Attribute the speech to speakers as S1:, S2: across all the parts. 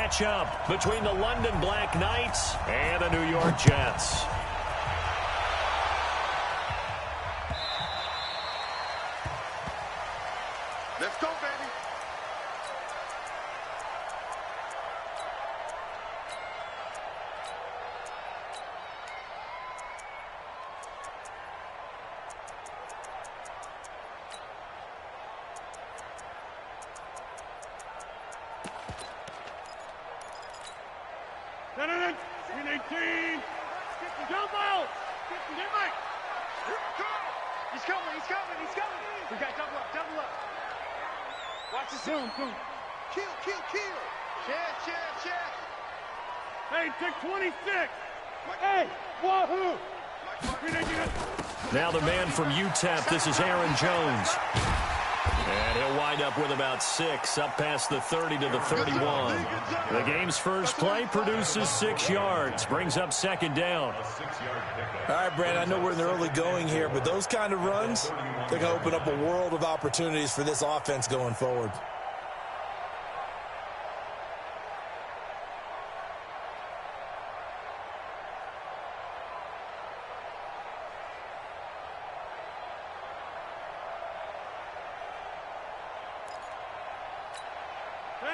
S1: matchup between the London Black Knights and the New York Jets.
S2: Let's go, baby.
S3: Jump out! Get Mike! He's coming! We got double up. Watch the zoom.
S2: Kill. Check.
S3: Hey, take 26! Hey, wahoo!
S1: Now the man from UTEP, this is Aaron Jones. And he'll wind up with about 6, up past the 30 to the 31. The game's first play produces 6 yards, brings up second down.
S4: All right, Brandon, I know we're in the early going here, but those kind of runs, they're going to open up a world of opportunities for this offense going forward.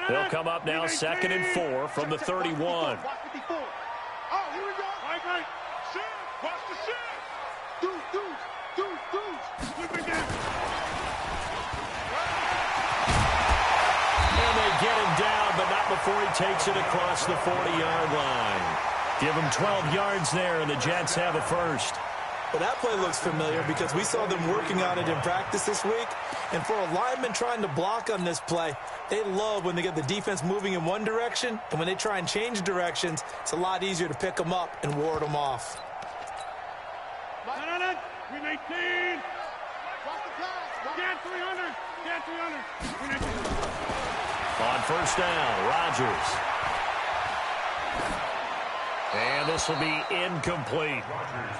S1: They'll come up now 2nd and 4 from the 31.
S2: Oh, here we go.
S3: Right.
S2: Watch the shit. Dudes.
S3: Flip it down.
S1: And they get him down, but not before he takes it across the 40-yard line. Give him 12 yards there, and the Jets have a first.
S4: Well, that play looks familiar because we saw them working on it in practice this week. And for a lineman trying to block on this play, they love when they get the defense moving in one direction. And when they try and change directions, it's a lot easier to pick them up and ward them off.
S3: We made 10. Get 300.
S1: On first down, Rodgers. And this will be incomplete.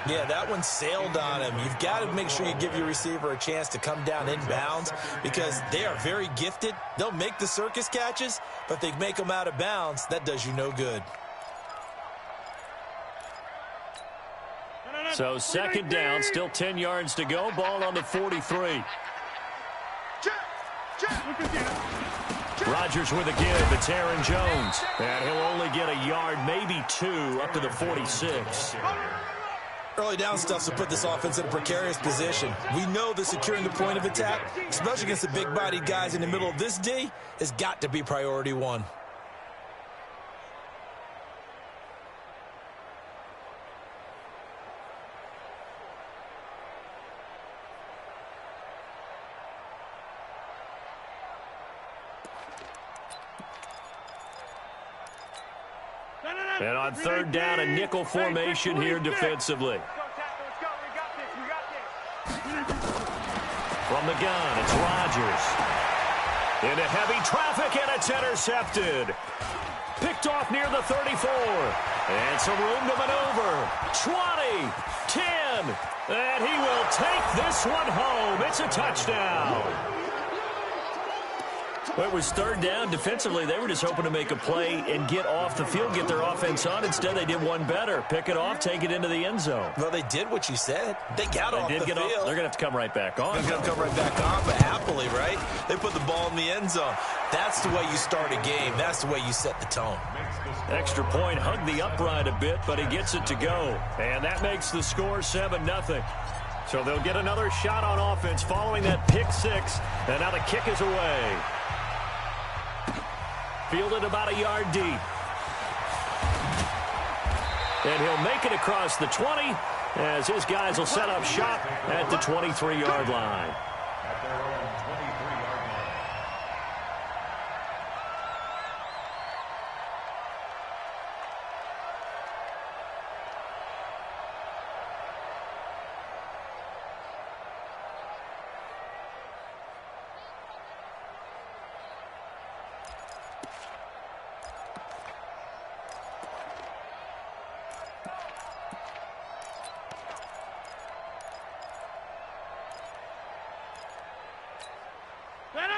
S4: Yeah, that one sailed on him. You've got to make sure you give your receiver a chance to come down inbounds because they are very gifted. They'll make the circus catches, but if they make them out of bounds, that does you no good.
S1: So second down, still 10 yards to go. Ball on the 43. Rodgers with a give. It's Aaron Jones. And he'll only get a yard, maybe 2, up to the 46.
S4: Early down stuff to put this offense in a precarious position. We know that securing the point of attack, especially against the big-bodied guys in the middle of this D, has got to be priority 1.
S1: And on third down, a nickel formation here defensively. From the gun, it's Rodgers. Into heavy traffic, and it's intercepted. Picked off near the 34. And some room to maneuver. 20, 10, and he will take this one home. It's a touchdown. Well, it was third down. Defensively, they were just hoping to make a play and get off the field, get their offense on. Instead, they did one better. Pick it off, take it into the end zone.
S4: Well, they did what you said. They got off the field.
S1: They're going to have to come right back on.
S4: They're going to come right back on, but happily, right? They put the ball in the end zone. That's the way you start a game. That's the way you set the tone.
S1: Extra point, hugged the upright a bit, but he gets it to go. And that makes the score 7-0. So they'll get another shot on offense following that pick 6. And now the kick is away. Fielded about a yard deep. And he'll make it across the 20 as his guys will set up shop at the 23-yard line.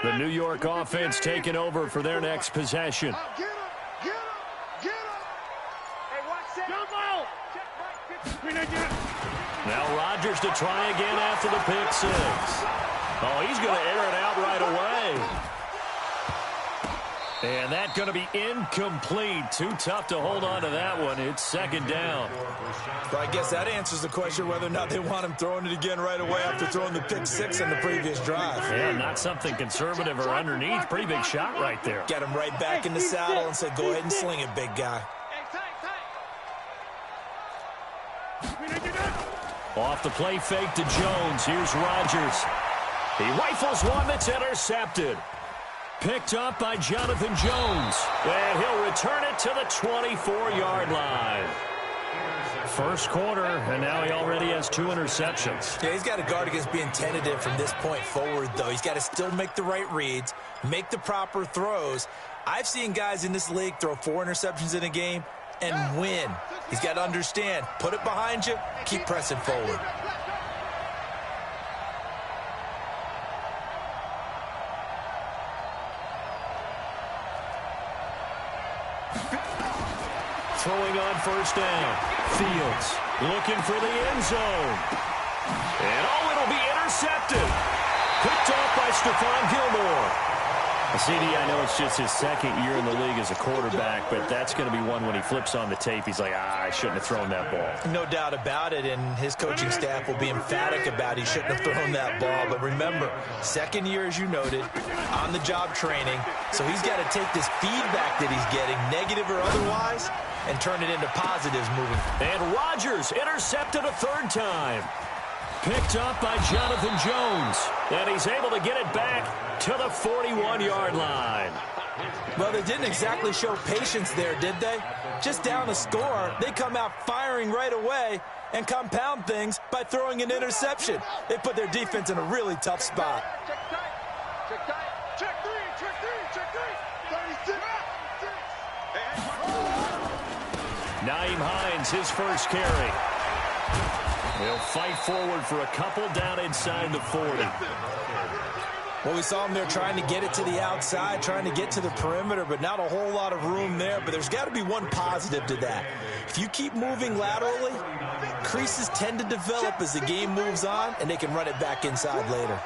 S1: The New York offense taking over for their next possession.
S2: Get him!
S1: Now Rodgers to try again after the pick six. Oh, he's going to air it out right away. And that's going to be incomplete. Too tough to hold on to that one. It's second down.
S4: Well, I guess that answers the question whether or not they want him throwing it again right away after throwing the pick six in the previous drive.
S1: Yeah, not something conservative or underneath. Pretty big shot right there.
S4: Get him right back in the saddle and say, go ahead and sling it, big guy.
S1: Off the play fake to Jones. Here's Rodgers. He rifles one that's intercepted. Picked up by Jonathan Jones. And he'll return it to the 24-yard line. First quarter, and now he already has 2 interceptions.
S4: Yeah, he's got to guard against being tentative from this point forward, though. He's got to still make the right reads, make the proper throws. I've seen guys in this league throw 4 interceptions in a game and win. He's got to understand, put it behind you, keep pressing forward.
S1: Throwing on first down. Fields looking for the end zone. And oh, it'll be intercepted. Picked off by Stephon Gilmore. CD, I know it's just his second year in the league as a quarterback, but that's going to be one when he flips on the tape. He's like, I shouldn't have thrown that ball.
S4: No doubt about it, and his coaching staff will be emphatic about he shouldn't have thrown that ball. But remember, second year, as you noted, on-the-job training, so he's got to take this feedback that he's getting, negative or otherwise, and turn it into positives moving.
S1: And Rodgers intercepted a third time. Picked up by Jonathan Jones. And he's able to get it back to the 41-yard line.
S4: Well, they didn't exactly show patience there, did they? Just down a score, they come out firing right away and compound things by throwing an interception. They put their defense in a really tough spot.
S2: Check tight. Check tight. Check three. Check three. Check three. 36.
S1: Nyheim Hines, his first carry. He'll fight forward for a couple down inside the 40.
S4: Well, we saw him there trying to get it to the outside, trying to get to the perimeter, but not a whole lot of room there. But there's got to be one positive to that. If you keep moving laterally, creases tend to develop as the game moves on, and they can run it back inside later.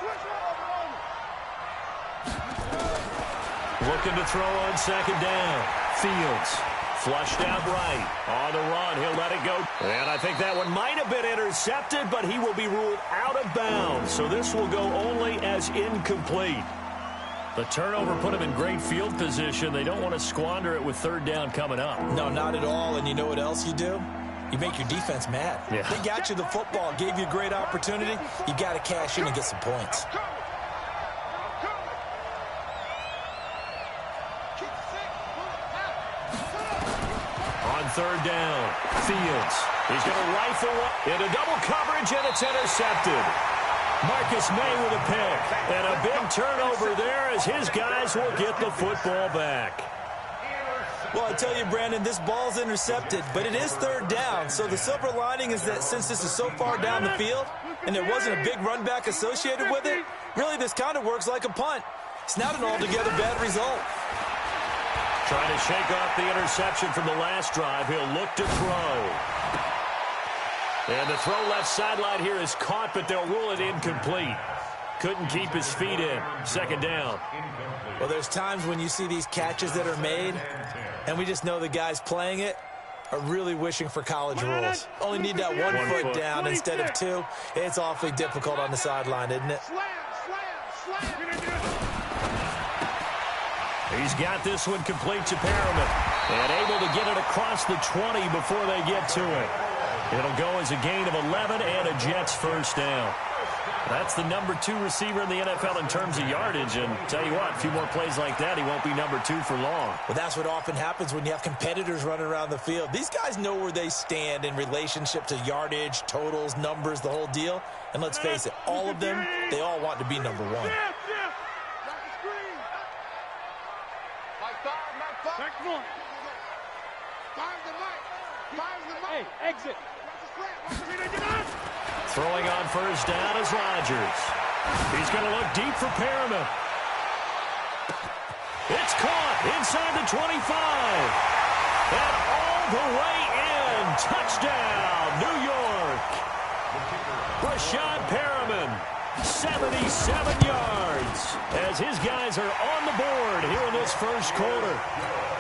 S1: Looking to throw on second down. Fields. Flushed out right. On the run, he'll let it go. And I think that one might have been intercepted, but he will be ruled out of bounds. So this will go only as incomplete. The turnover put him in great field position. They don't want to squander it with third down coming up.
S4: No, not at all. And you know what else you do? You make your defense mad.
S1: Yeah.
S4: They got you the football, gave you a great opportunity. You got to cash in and get some points.
S1: Third down. Fields. He's going to rifle one into double coverage, and it's intercepted. Marcus May with a pick. And a big turnover there as his guys will get the football back.
S4: Well, I tell you, Brandon, this ball's intercepted, but it is third down. So the silver lining is that since this is so far down the field and there wasn't a big run back associated with it, really this kind of works like a punt. It's not an altogether bad result.
S1: Trying to shake off the interception from the last drive. He'll look to throw. And the throw left sideline here is caught, but they'll rule it incomplete. Couldn't keep his feet in. Second down.
S4: Well, there's times when you see these catches that are made, and we just know the guys playing it are really wishing for college rules. Only need that one foot down instead of 2. It's awfully difficult on the sideline, isn't it?
S1: He's got this one complete to Perriman. And able to get it across the 20 before they get to it. It'll go as a gain of 11 and a Jets first down. That's the number 2 receiver in the NFL in terms of yardage. And tell you what, a few more plays like that, he won't be number 2 for long.
S4: Well, that's what often happens when you have competitors running around the field. These guys know where they stand in relationship to yardage, totals, numbers, the whole deal. And let's face it, all of them, they all want to be number 1.
S3: Hey, exit.
S1: Throwing on first down is Rodgers. He's going to look deep for Perriman. It's caught inside the 25. And all the way in touchdown, New York. Rashad Perriman, 77 yards, as his guys are on the board here in this first quarter.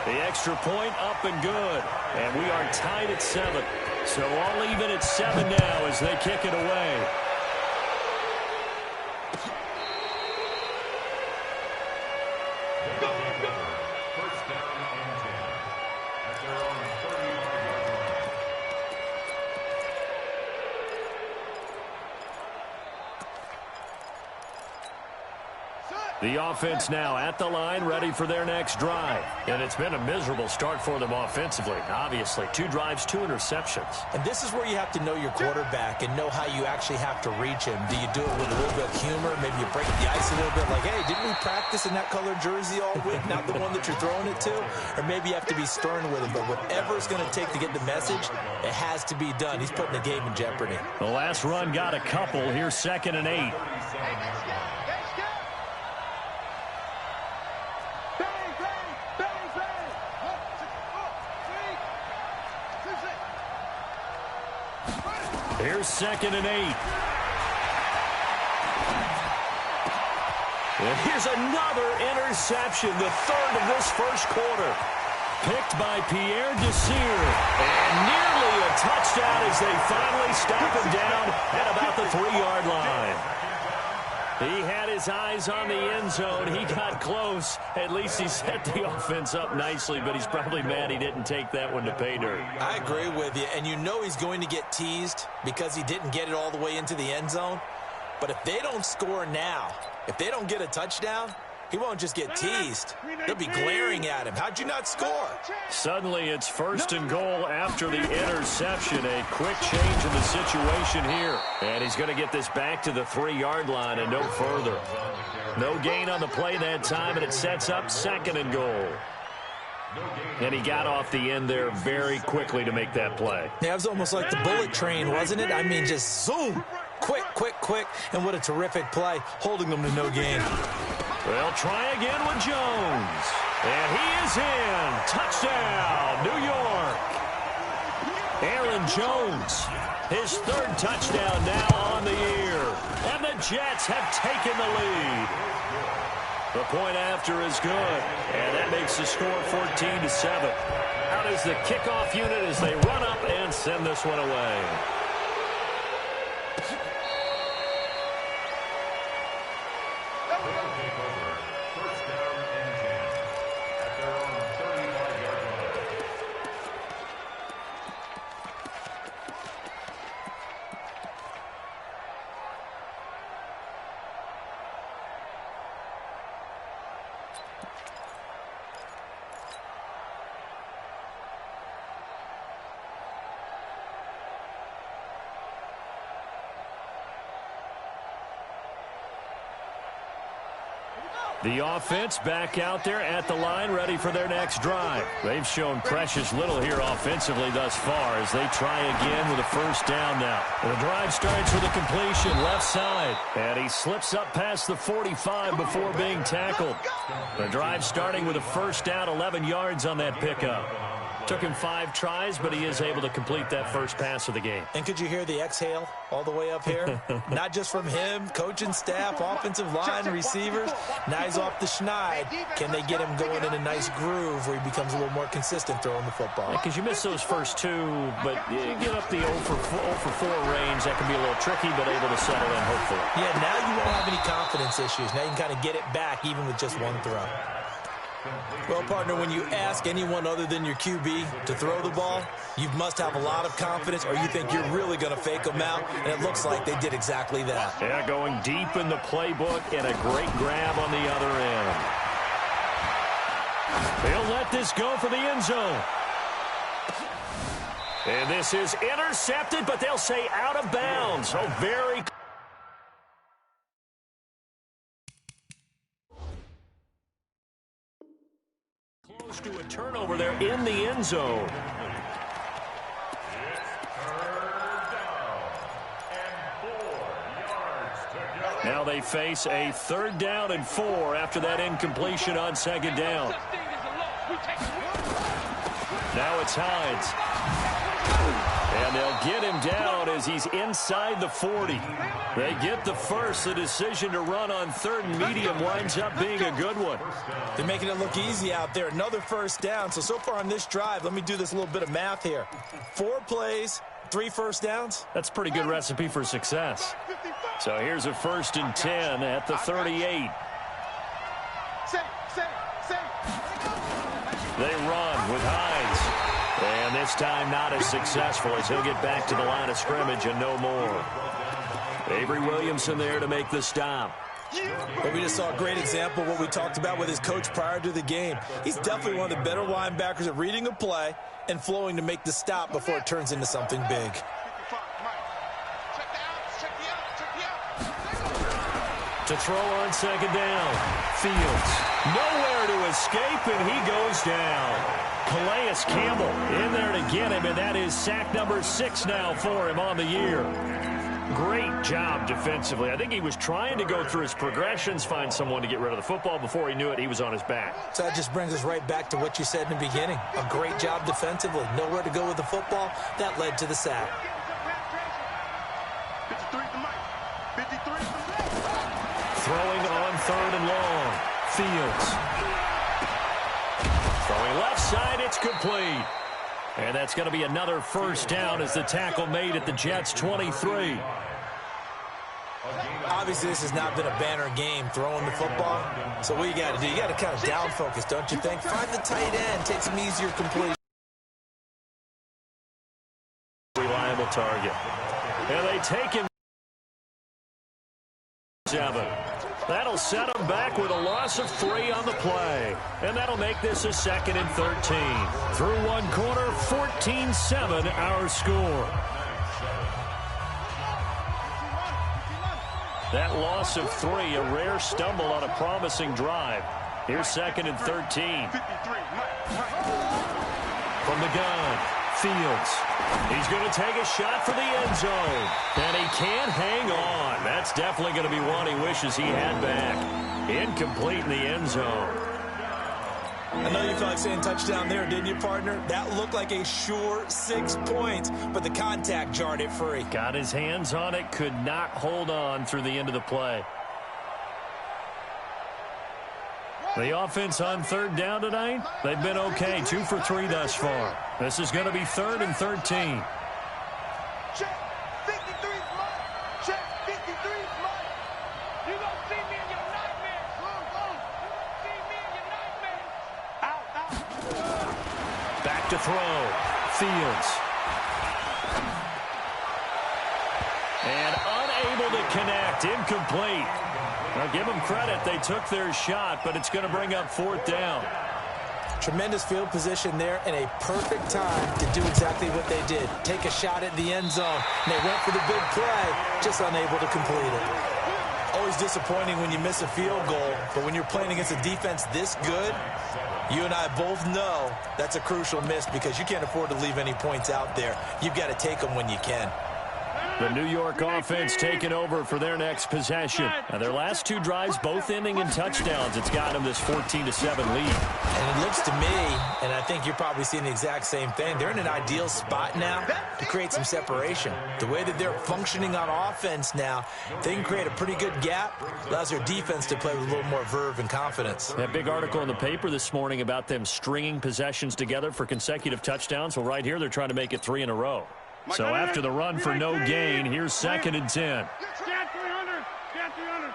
S1: The extra point up and good, and we are tied at 7. So all even at 7 now as they kick it away. The offense now at the line, ready for their next drive. And it's been a miserable start for them offensively. Obviously, 2 drives, 2 interceptions.
S4: And this is where you have to know your quarterback and know how you actually have to reach him. Do you do it with a little bit of humor? Maybe you break the ice a little bit like, hey, didn't we practice in that color jersey all week? Not the one that you're throwing it to? Or maybe you have to be stern with him. But whatever it's going to take to get the message, it has to be done. He's putting the game in jeopardy.
S1: The last run got a couple. Here's 2nd and 8. Here's 2nd and 8. And here's another interception, the 3rd of this first quarter. Picked by Pierre Desir. And nearly a touchdown as they finally stop him down at about the 3-yard line. He had his eyes on the end zone. He got close. At least he set the offense up nicely, but he's probably mad he didn't take that one to pay dirt.
S4: I agree with you, and you know he's going to get teased because he didn't get it all the way into the end zone. But if they don't score now, if they don't get a touchdown, he won't just get teased. They'll be glaring at him. How'd you not score?
S1: Suddenly it's 1st and goal after the interception. A quick change in the situation here. And he's going to get this back to the 3-yard line and no further. No gain on the play that time, and it sets up 2nd and goal. And he got off the end there very quickly to make that play.
S4: Yeah, it was almost like the bullet train, wasn't it? I mean, just zoom. Quick, quick, quick. And what a terrific play, holding them to no gain.
S1: They'll try again with Jones. And he is in. Touchdown, New York. Aaron Jones, his 3rd touchdown now on the year. And the Jets have taken the lead. The point after is good. And that makes the score 14-7. Out is the kickoff unit as they run up and send this one away. The offense back out there at the line, ready for their next drive. They've shown precious little here offensively thus far as they try again with a 1st down now. The drive starts with a completion left side, and he slips up past the 45 before being tackled. The drive starting with a 1st down, 11 yards on that pickup. Took him 5 tries, but he is able to complete that first pass of the game.
S4: And could you hear the exhale all the way up here? Not just from him, coaching staff, offensive line, receivers. Now he's off the schneid. Can they get him going in a nice groove where he becomes a little more consistent throwing the football?
S1: Because you miss those first 2, but you get up the 0 for 4 range. That can be a little tricky, but able to settle in, hopefully.
S4: Yeah, now you won't have any confidence issues. Now you can kind of get it back even with just 1 throw. Well, partner, when you ask anyone other than your QB to throw the ball, you must have a lot of confidence, or you think you're really going to fake them out, and it looks like they did exactly that.
S1: Yeah, going deep in the playbook and a great grab on the other end. They'll let this go for the end zone. And this is intercepted, but they'll say out of bounds. So very close to a turnover there in the end zone. Now they face a 3rd down and 4 after that incompletion on 2nd down. Now it's Hines. And they'll get him down as he's inside the 40. They get the first. The decision to run on 3rd and medium winds up being a good one.
S4: They're making it look easy out there. Another first down. So far on this drive, let me do this little bit of math here. 4 plays, 3 first downs.
S1: That's a pretty good recipe for success. So here's a 1st and 10 at the 38. They run with Hines. And this time not as successful as he'll get back to the line of scrimmage and no more. Avery Williamson there to make the stop.
S4: But we just saw a great example of what we talked about with his coach prior to the game. He's definitely one of the better linebackers at reading a play and flowing to make the stop before it turns into something big.
S1: To throw on 2nd down. Fields nowhere to escape, and he goes down. Calais Campbell in there to get him, and that is sack number 6 now for him on the year. Great job defensively. I think he was trying to go through his progressions, find someone to get rid of the football. Before he knew it, he was on his back.
S4: So that just brings us right back to what you said in the beginning. A great job defensively. Nowhere to go with the football. That led to the sack.
S2: 53 to Mike. 53 to
S1: Throwing on 3rd and long. Fields. Throwing left side, it's complete. And that's going to be another first down as the tackle made at the Jets' 23.
S4: Obviously, this has not been a banner game throwing the football. So what you got to do, you got to kind of down focus, don't you think? Find the tight end, take some easier completion.
S1: Reliable target. And they take him 7. That'll set them back with a loss of 3 on the play. And that'll make this a 2nd and 13. Through 1 quarter, 14-7 our score. That loss of 3, a rare stumble on a promising drive. Here's 2nd and 13. From the gun, Fields. He's going to take a shot for the end zone. And he can't hang on. That's definitely going to be one he wishes he had back. Incomplete in the end zone.
S4: I know you felt like saying touchdown there, didn't you, partner? That looked like a sure 6 points, but the contact jarred it free.
S1: Got his hands on it, could not hold on through the end of the play. The offense on 3rd down tonight, they've been okay. 2 for 3 thus far. This is going to be 3rd and 13.
S2: Check. 53 is mine. Check. 53 is mine.
S3: You don't see me in your nightmares. You don't see me in your nightmares. Out.
S1: Back to throw. Fields. And unable to connect. Incomplete. Now give them credit. They took their shot, but it's going to bring up 4th down.
S4: Tremendous field position there and a perfect time to do exactly what they did. Take a shot at the end zone. And they went for the big play, just unable to complete it. Always disappointing when you miss a field goal, but when you're playing against a defense this good, you and I both know that's a crucial miss because you can't afford to leave any points out there. You've got to take them when you can.
S1: The New York offense taking over for their next possession. Now, their last 2 drives, both ending in touchdowns. It's got them this 14-7 lead.
S4: And it looks to me, and I think you're probably seeing the exact same thing, they're in an ideal spot now to create some separation. The way that they're functioning on offense now, they can create a pretty good gap, allows their defense to play with a little more verve and confidence.
S1: That big article in the paper this morning about them stringing possessions together for consecutive touchdowns. Well, right here, they're trying to make it 3 in a row. So after the run for no gain, here's 2nd and 10.
S3: Scan 300. Scan 300.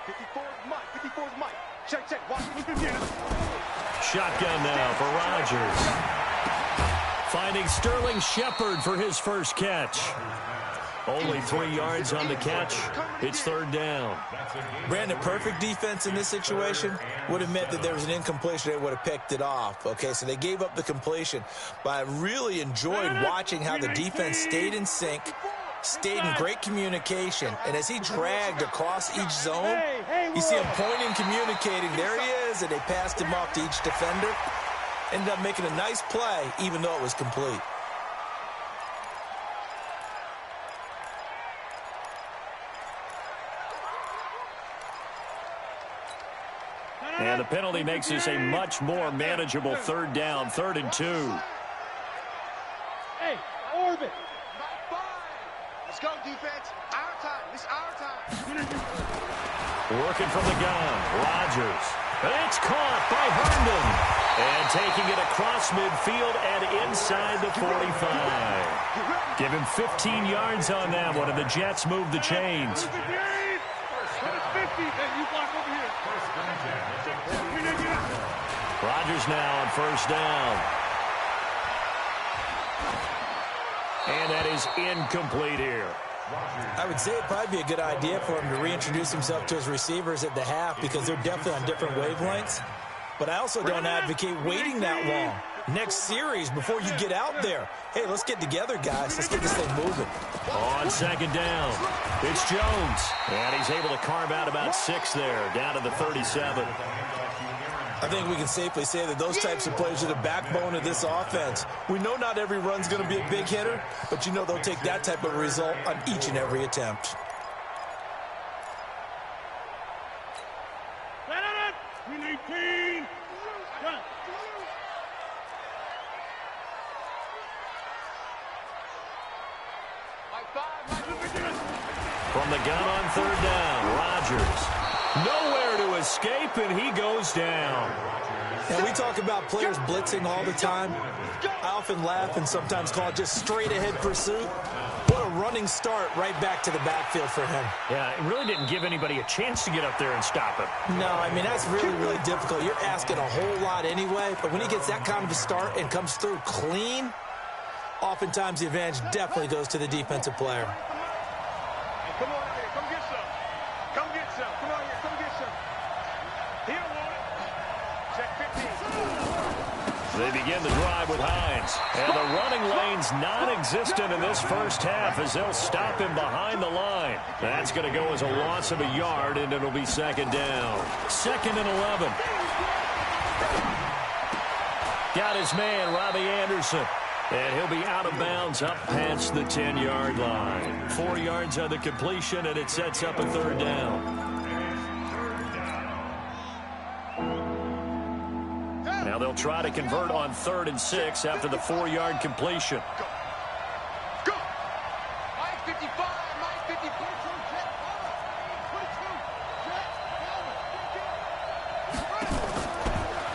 S2: 54 is Mike. 54 is Mike. Check. Watch.
S1: Shotgun now for Rodgers. Finding Sterling Shepard for his first catch. Only 3 yards on the catch. It's 3rd down.
S4: Brandon, perfect defense in this situation would have meant that there was an incompletion. They would have picked it off. Okay, so they gave up the completion. But I really enjoyed watching how the defense stayed in sync, stayed in great communication. And as he dragged across each zone, you see him pointing, communicating. There he is, and they passed him off to each defender. Ended up making a nice play, even though it was complete.
S1: And the penalty makes this a much more manageable third down, 3rd and 2.
S3: Hey, orbit.
S2: Let's go, defense. Our time. It's our time.
S1: Working from the gun, Rodgers. It's caught by Herndon. And taking it across midfield and inside the 45. Give him 15 yards on that one, and the Jets move the chains. Rodgers now on first down. And that is incomplete here.
S4: I would say it'd probably be a good idea for him to reintroduce himself to his receivers at the half because they're definitely on different wavelengths. But I also don't advocate waiting that long. Next series before you get out there. Hey, let's get together, guys. Let's get this thing moving.
S1: On second down, it's Jones. And he's able to carve out about 6 there, down to the 37.
S4: I think we can safely say that those types of plays are the backbone of this offense. We know not every run's going to be a big hitter, but you know they'll take that type of result on each and every attempt.
S1: From the gun on third down, Rodgers. Nowhere to escape, and he goes down.
S4: And we talk about players blitzing all the time. I often laugh and sometimes call it just straight-ahead pursuit. What a running start right back to the backfield for him.
S1: Yeah, it really didn't give anybody a chance to get up there and stop him.
S4: No, I mean, that's really, really difficult. You're asking a whole lot anyway, but when he gets that kind of a start and comes through clean, oftentimes the advantage definitely goes to the defensive player.
S3: Come on here, come get some. Come get some. Come on here, come get some. He don't want it. Check 15.
S1: They begin the drive with Hines. And the running lane's non-existent in this first half as they'll stop him behind the line. That's going to go as a loss of a yard, and it'll be second down. 2nd and 11. Got his man, Robbie Anderson. And he'll be out of bounds up past the 10-yard line. 4 yards on the completion, and it sets up a third down. Now they'll try to convert on 3rd and 6 after the 4-yard completion.
S2: Go. Mike 55. Mike 50.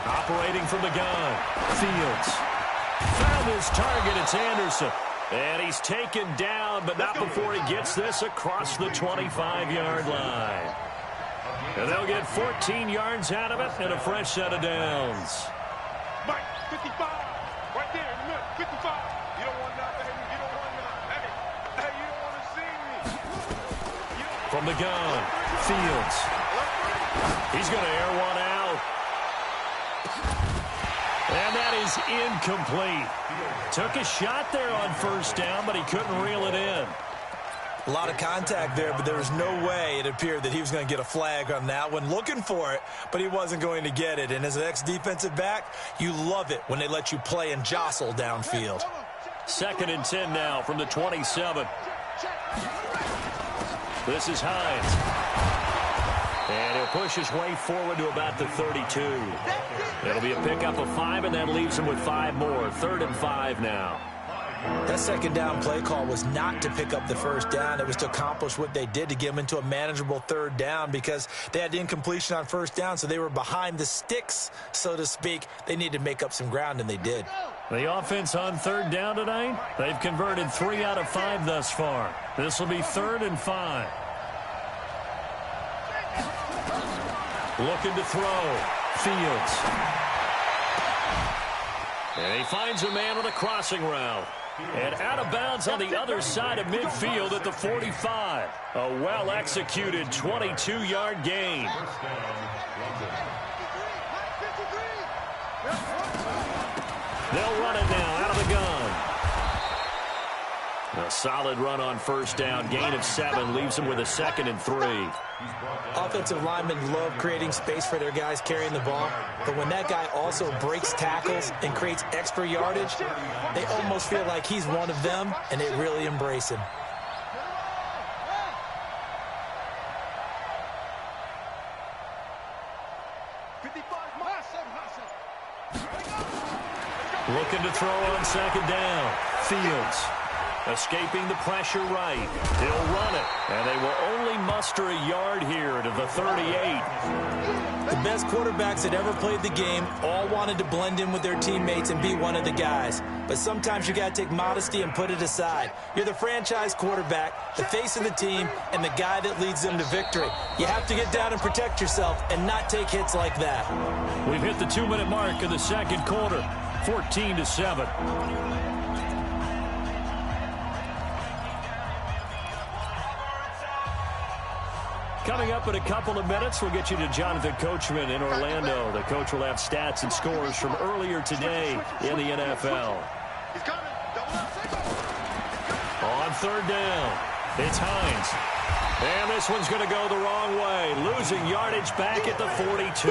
S2: 22.
S1: Operating from the gun, Fields. Found his target, it's Anderson. And he's taken down, but not before he gets this across the 25-yard line. And they'll get 14 yards out of it and a fresh set of downs.
S3: Mike, 55. Right there in the middle, 55. You don't want nothing, baby. You don't want nothing. Hey, you don't want to see me.
S1: From the gun, Fields. He's going to air one out. And that is incomplete. Took a shot there on first down, but he couldn't reel it in.
S4: A lot of contact there, but there was no way it appeared that he was going to get a flag on that one. Looking for it, but he wasn't going to get it. And as an ex-defensive back, you love it when they let you play and jostle downfield.
S1: 2nd and 10 now from the 27. This is Hines. And he'll push his way forward to about the 32. It'll be a pickup of 5, and that leaves him with 5 more. 3rd and 5 now.
S4: That second down play call was not to pick up the first down. It was to accomplish what they did to get them into a manageable 3rd down because they had incompletion on first down, so they were behind the sticks, so to speak. They needed to make up some ground, and they did.
S1: The offense on 3rd down tonight, they've converted 3 out of 5 thus far. This will be 3rd and 5. Looking to throw. Fields. And he finds a man on a crossing route. And out of bounds on the other side of midfield at the 45. A well-executed 22-yard gain. They'll run it now out of the gun. A solid run on first down. Gain of 7 leaves them with a 2nd and 3.
S4: Offensive linemen love creating space for their guys carrying the ball, but when that guy also breaks tackles and creates extra yardage, they almost feel like he's one of them, and they really embrace him.
S1: Looking to throw on second down. Fields escaping the pressure right. He'll run it, and they will only muster a yard here to the 38.
S4: The best quarterbacks that ever played the game all wanted to blend in with their teammates and be one of the guys. But sometimes you got to take modesty and put it aside. You're the franchise quarterback, the face of the team, and the guy that leads them to victory. You have to get down and protect yourself and not take hits like that.
S1: We've hit the 2-minute mark in the second quarter, 14-7. Coming up in a couple of minutes, we'll get you to Jonathan Coachman in Orlando. The coach will have stats and scores from earlier today in the NFL. On third down, it's Hines. And this one's going to go the wrong way, losing yardage back at the 42.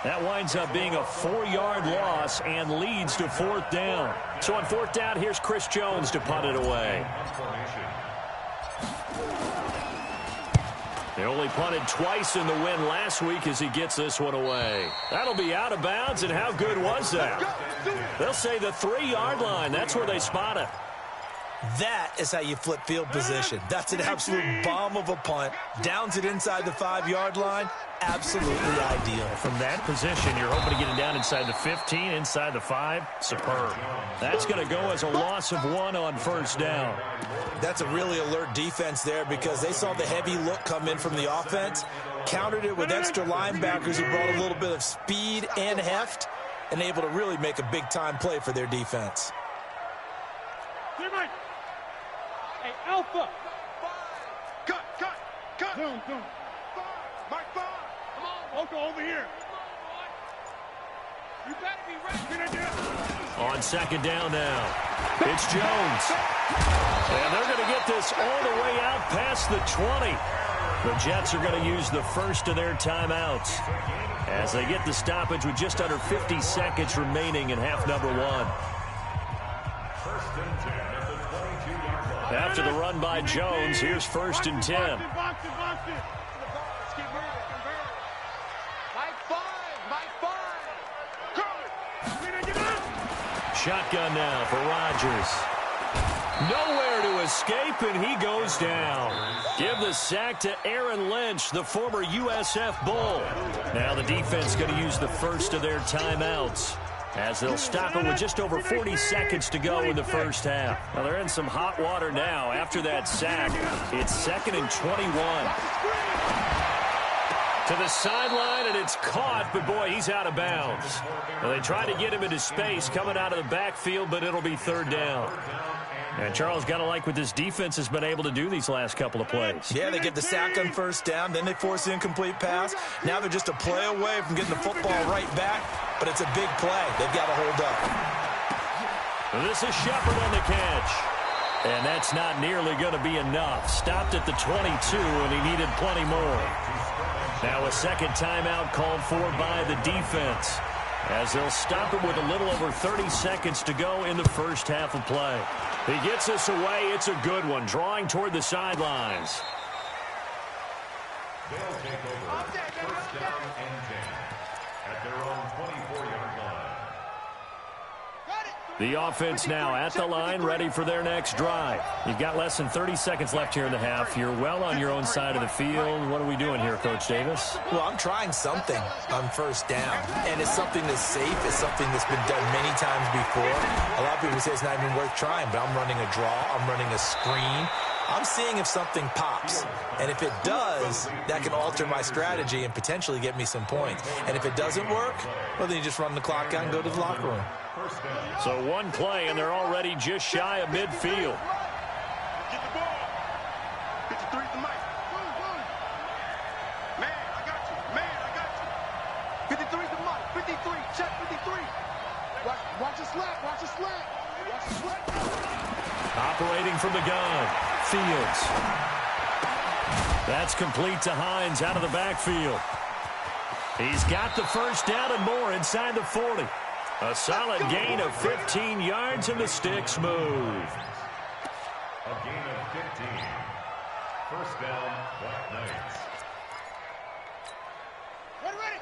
S1: That winds up being a 4-yard loss and leads to fourth down. So on fourth down, here's Chris Jones to punt it away. They only punted twice in the win last week as he gets this one away. That'll be out of bounds, and how good was that? They'll say the 3-yard line. That's where they spot it.
S4: That is how you flip field position. That's an absolute bomb of a punt. Downs it inside the 5-yard line. Absolutely ideal.
S1: From that position, you're hoping to get it down inside the 15, inside the 5. Superb. That's going to go as a loss of 1 on first down.
S4: That's a really alert defense there because they saw the heavy look come in from the offense, countered it with extra linebackers who brought a little bit of speed and heft, and able to really make a big-time play for their defense.
S3: Hey, Alpha. Cut. Zoom. Mike, come on. Alpha, over here. You better be ready.
S1: On second down now, it's Jones. And they're going to get this all the way out past the 20. The Jets are going to use the first of their timeouts as they get the stoppage with just under 50 seconds remaining in half number 1. After the run by Jones, here's 1st and 10. Shotgun now for Rodgers. Nowhere to escape, and he goes down. Give the sack to Aaron Lynch, the former USF Bull. Now the defense going to use the first of their timeouts as they'll stop it with just over 40 seconds to go in the first half. Now they're in some hot water now after that sack. It's 2nd and 21. To the sideline, and it's caught, but boy, he's out of bounds. Well, they tried to get him into space coming out of the backfield, but it'll be third down. And Charles, got to like what this defense has been able to do these last couple of plays.
S4: Yeah, they get the sack on first down, then they force the incomplete pass. Now they're just a play away from getting the football right back, but it's a big play. They've got to hold up.
S1: This is Shepard on the catch. And that's not nearly going to be enough. Stopped at the 22, and he needed plenty more. Now a second timeout called for by the defense as they'll stop it with a little over 30 seconds to go in the first half of play. He gets us away. It's a good one, drawing toward the sidelines.
S5: They'll take over first down and 10 at their own 24-yard line.
S1: The offense now at the line, ready for their next drive. You've got less than 30 seconds left here in the half. You're well on your own side of the field. What are we doing here, Coach Davis?
S4: Well, I'm trying something on first down, and it's something that's safe. It's something that's been done many times before. A lot of people say it's not even worth trying, but I'm running a draw. I'm running a screen. I'm seeing if something pops, and if it does, that can alter my strategy and potentially get me some points. And if it doesn't work, well, then you just run the clock out and go to the locker room.
S1: So one play, and they're already just shy of midfield.
S3: Get the ball. 53 to Mike. Man, I got you. 53 to Mike. 53. Check 53. Watch the slant. Watch the slant.
S1: Operating from the gun. Fields. That's complete to Hines out of the backfield. He's got the first down and more inside the 40. A solid gain of 15 yards, and the sticks move.
S5: A gain of 15. First down, Black Knights.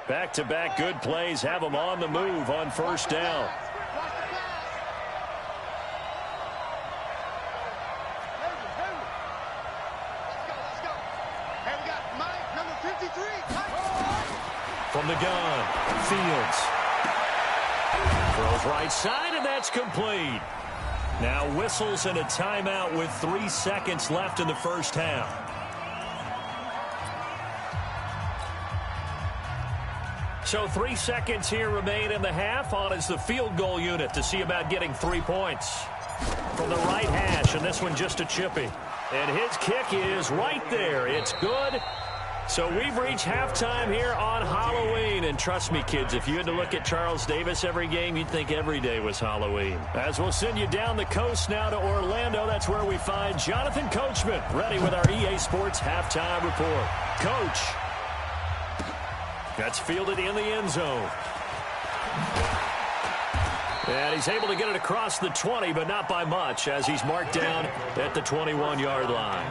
S1: Back-to-back good plays have them on the move on first down. from the gun. Fields. Throws right side, and that's complete. Now whistles and a timeout with 3 seconds left in the first half. So 3 seconds here remain in the half. On is the field goal unit to see about getting 3 points. From the right hash, and this one just a chippy. And his kick is right there. It's good. So we've reached halftime here on Halloween. And trust me, kids, if you had to look at Charles Davis every game, you'd think every day was Halloween. As we'll send you down the coast now to Orlando, that's where we find Jonathan Coachman, ready with our EA Sports Halftime Report. Coach. That's fielded in the end zone. And he's able to get it across the 20, but not by much, as he's marked down at the 21-yard line.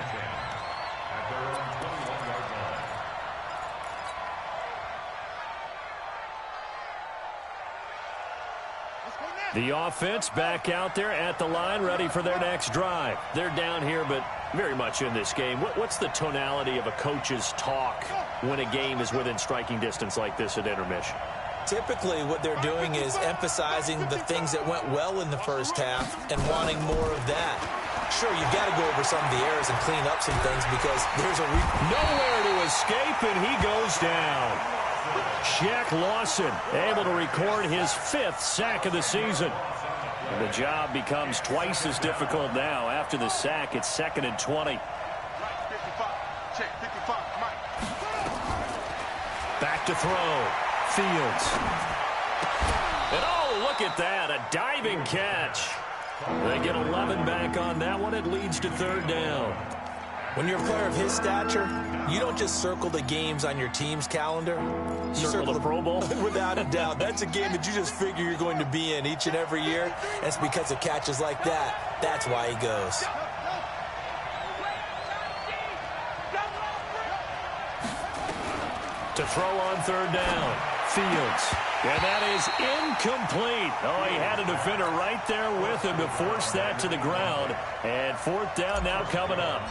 S1: The offense back out there at the line, ready for their next drive. They're down here, but very much in this game. What's the tonality of a coach's talk when a game is within striking distance like this at intermission?
S4: Typically, what they're doing is emphasizing the things that went well in the first half and wanting more of that. Sure, you've got to go over some of the errors and clean up some things because there's
S1: nowhere to escape, and he goes down. Shaq Lawson able to record his 5th sack of the season. And the job becomes twice as difficult now. After the sack, it's 2nd and 20. Back to throw. Fields. And oh, look at that. A diving catch. They get 11 back on that one. It leads to 3rd down.
S4: When you're a player of his stature, you don't just circle the games on your team's calendar. You
S1: circle the Pro Bowl?
S4: Without a doubt. That's a game that you just figure you're going to be in each and every year. And it's because of catches like that. That's why he goes.
S1: To throw on 3rd down. Fields. And that is incomplete. Oh, he had a defender right there with him to force that to the ground. And 4th down now coming up.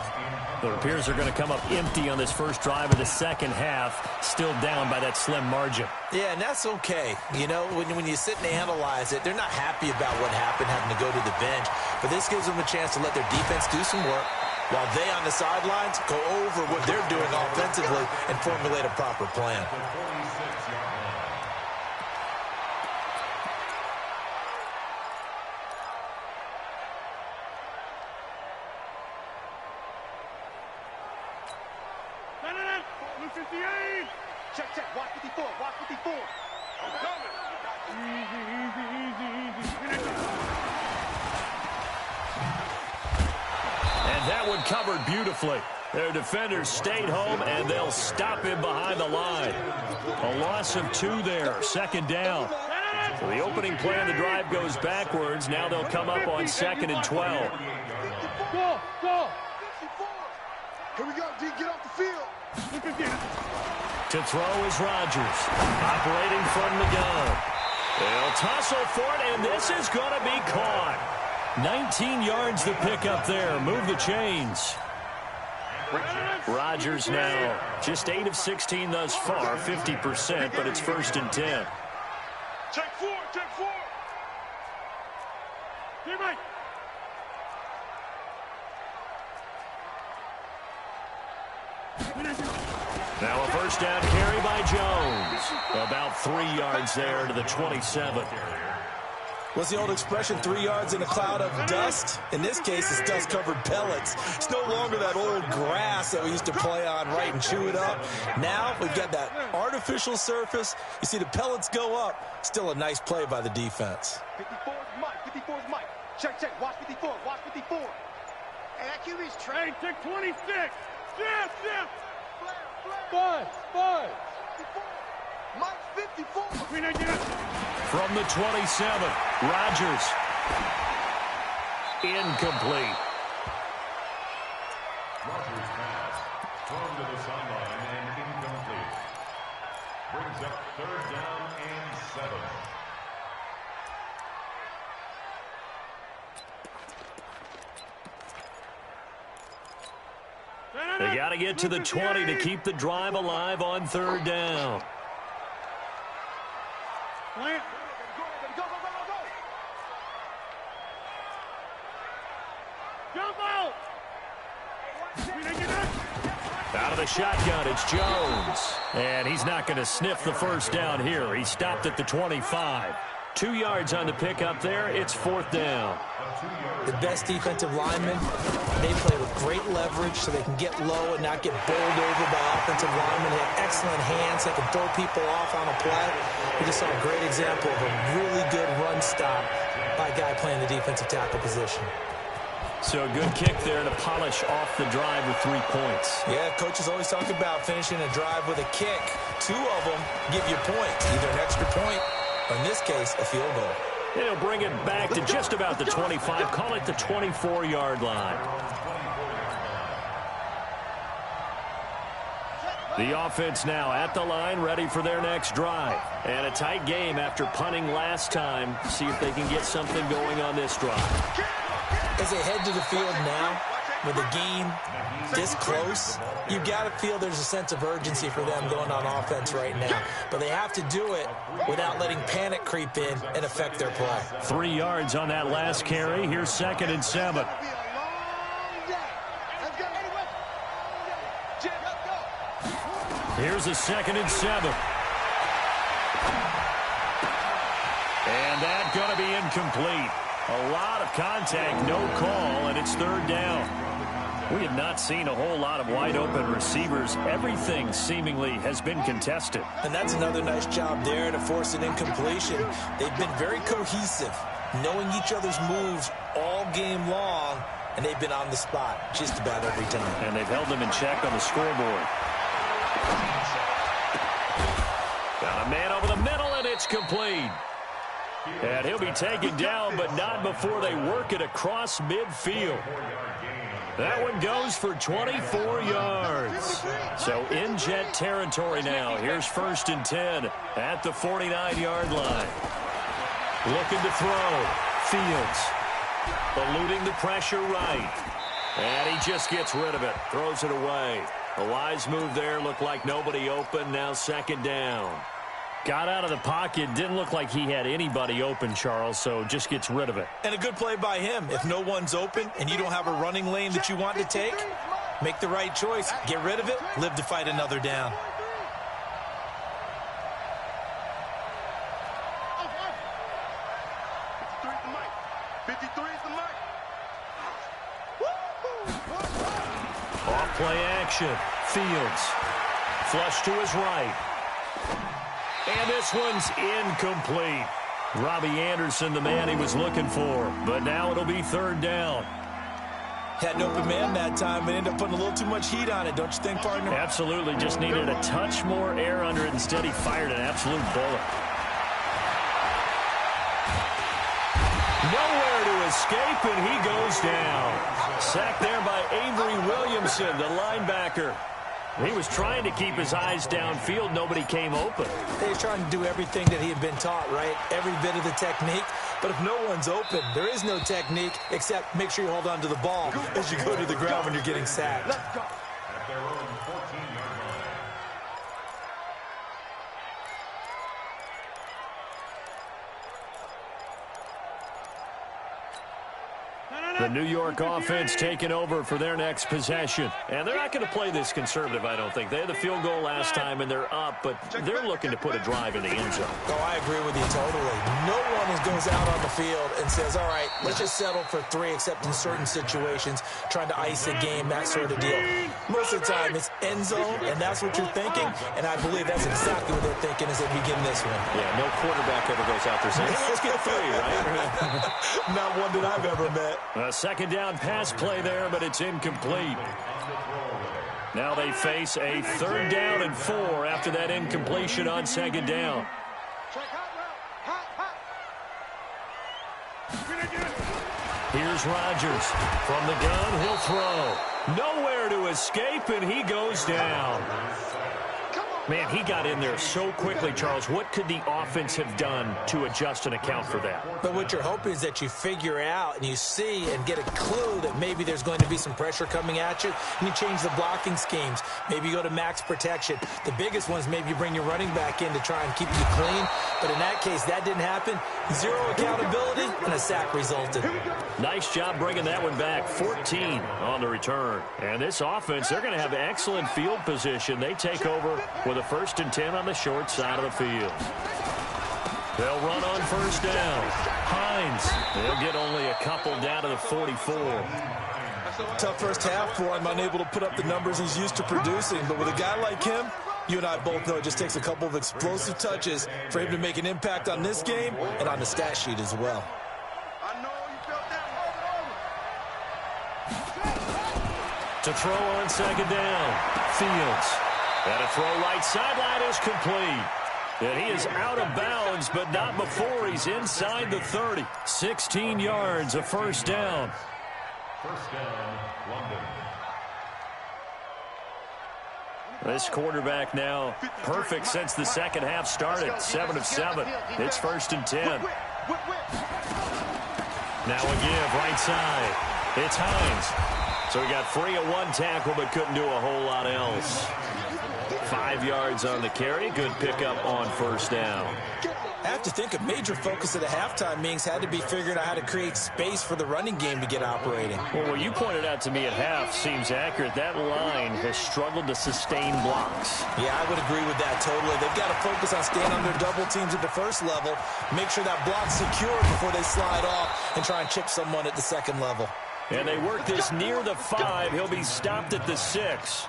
S1: It appears they're going to come up empty on this first drive of the second half. Still down by that slim margin.
S4: Yeah, and that's okay. You know, when you sit and analyze it, they're not happy about what happened, having to go to the bench. But this gives them a chance to let their defense do some work while they on the sidelines go over what they're doing offensively and formulate a proper plan.
S2: Check. Watch 54. Watch 54. I'm coming. Easy.
S1: And that one covered beautifully. Their defenders stayed home, and they'll stop him behind the line. A loss of 2 there. 2nd down. So the opening play of the drive goes backwards. Now they'll come up on 2nd and 12.
S2: Go. 54. Here we go, D. Get off the field.
S1: To throw is Rodgers. Operating from the gun. They'll tussle for it, and this is going to be caught. 19 yards to pick up there. Move the chains. Rodgers now just 8 of 16 thus far, 50%, but it's 1st and 10.
S3: Check 4. Teammate.
S1: Now a 1st down carry by Jones. About 3 yards there to the 27.
S4: What's the old expression, 3 yards in a cloud of dust? In this case, it's dust-covered pellets. It's no longer that old grass that we used to play on, right, and chew it up. Now we've got that artificial surface. You see the pellets go up. Still a nice play by the defense.
S2: 54 is Mike. Check. Watch 54. Hey, that QB's trained.
S3: Hey, check 26. Jeff.
S2: Five. 54. Mike's 54.
S1: From the 27, Rodgers. Incomplete.
S5: Rodgers pass. Thrown to the sideline and incomplete. Brings up 3rd down and 7.
S1: They got to get to the 20 to keep the drive alive on 3rd down. the shotgun, it's Jones. And he's not going to sniff the first down here. He stopped at the 25. 2 yards on the pickup there. It's 4th down.
S4: The best defensive linemen, they play with great leverage so they can get low and not get bowled over by offensive linemen. They have excellent hands. They can throw people off on a play. We just saw a great example of a really good run stop by a guy playing the defensive tackle position.
S1: So a good kick there to polish off the drive with 3 points.
S4: Yeah, coaches always talk about finishing a drive with a kick. 2 of them give you points, either an extra point or, in this case, a field goal.
S1: He'll bring it back to just about the 25. Call it the 24-yard line. The offense now at the line, ready for their next drive. And a tight game after punting last time. See if they can get something going on this drive.
S4: As they head to the field now, with the game this close, you've got to feel there's a sense of urgency for them going on offense right now. But they have to do it without letting panic creep in and affect their play.
S1: 3 yards on that last carry. Here's 2nd and 7. Here's a 2nd and 7. And that's going to be incomplete. A lot of contact, no call, and it's 3rd down. We have not seen a whole lot of wide-open receivers. Everything seemingly has been contested.
S4: And that's another nice job there to force an incompletion. They've been very cohesive, knowing each other's moves all game long, and they've been on the spot just about every time.
S1: And they've held them in check on the scoreboard. Got a man over the middle, and it's complete. And he'll be taken down, but not before they work it across midfield. That one goes for 24 yards. So in Jet territory now. Here's 1st and 10 at the 49-yard line. Looking to throw. Fields. Eluding the pressure right. And he just gets rid of it. Throws it away. A wise move there. Looked like nobody open. Now 2nd down. Got out of the pocket. Didn't look like he had anybody open, Charles, so just gets rid of it.
S4: And a good play by him. If no one's open and you don't have a running lane that you want to take, make the right choice. Get rid of it. Live to fight another down.
S1: Off play action. Fields. Flush to his right. And this one's incomplete. Robbie Anderson, the man he was looking for. But now it'll be 3rd down.
S4: Had an open man that time, but ended up putting a little too much heat on it, don't you think, partner?
S1: Absolutely. Just needed a touch more air under it. Instead, he fired an absolute bullet. Nowhere to escape, and he goes down. Sacked there by Avery Williamson, the linebacker. He was trying to keep his eyes downfield. Nobody came open.
S4: He was trying to do everything that he had been taught, right? Every bit of the technique. But if no one's open, there is no technique except make sure you hold on to the ball as you go to the ground when you're getting sacked.
S5: At their own 14-yard line.
S1: The New York offense taking over for their next possession. And they're not going to play this conservative, I don't think. They had the field goal last time, and they're up, but they're looking to put a drive in the end zone.
S4: Oh, I agree with you totally. No one goes out on the field and says, all right, let's just settle for 3, except in certain situations, trying to ice a game, that sort of deal. Most of the time, it's end zone, and that's what you're thinking, and I believe that's exactly what they're thinking as they begin this one.
S1: Yeah, no quarterback ever goes out there saying, hey, let's get 3, right?
S4: Not one that I've ever met.
S1: A 2nd down pass play there, but it's incomplete. Now they face a 3rd down and 4 after that incompletion on 2nd down. Here's Rodgers. From the gun, he'll throw. Nowhere to escape, and he goes down. Man, he got in there so quickly, Charles. What could the offense have done to adjust and account for that?
S4: But what you're hoping is that you figure out and you see and get a clue that maybe there's going to be some pressure coming at you, and you change the blocking schemes. Maybe you go to max protection. The biggest one is maybe you bring your running back in to try and keep you clean. But in that case, that didn't happen. Zero accountability, and a sack resulted.
S1: Nice job bringing that one back. 14 on the return. And this offense, they're going to have excellent field position. They take over with a 1st and 10 on the short side of the field. They'll run on 1st down. Hines, they'll get only a couple down to the 44.
S4: Tough first half for him, unable to put up the numbers he's used to producing. But with a guy like him, you and I both know it just takes a couple of explosive touches for him to make an impact on this game and on the stat sheet as well.
S2: I know you felt that.
S1: To throw on 2nd down. Fields. And a throw right sideline is complete. And he is out of bounds, but not before he's inside the 30. 16 yards, a 1st down.
S5: 1st down, London.
S1: This quarterback now perfect since the second half started. 7 of 7. It's 1st and 10. Now a give right side. It's Hines. So he got free of one tackle but couldn't do a whole lot else. 5 yards on the carry. Good pickup on 1st down.
S4: I have to think a major focus of the halftime meetings had to be figuring out how to create space for the running game to get operating.
S1: Well, what you pointed out to me at half seems accurate. That line has struggled to sustain blocks.
S4: Yeah, I would agree with that totally. They've got to focus on staying under double teams at the 1st level, make sure that block's secure before they slide off and try and chip someone at the 2nd level.
S1: And they work this near the 5. He'll be stopped at the 6.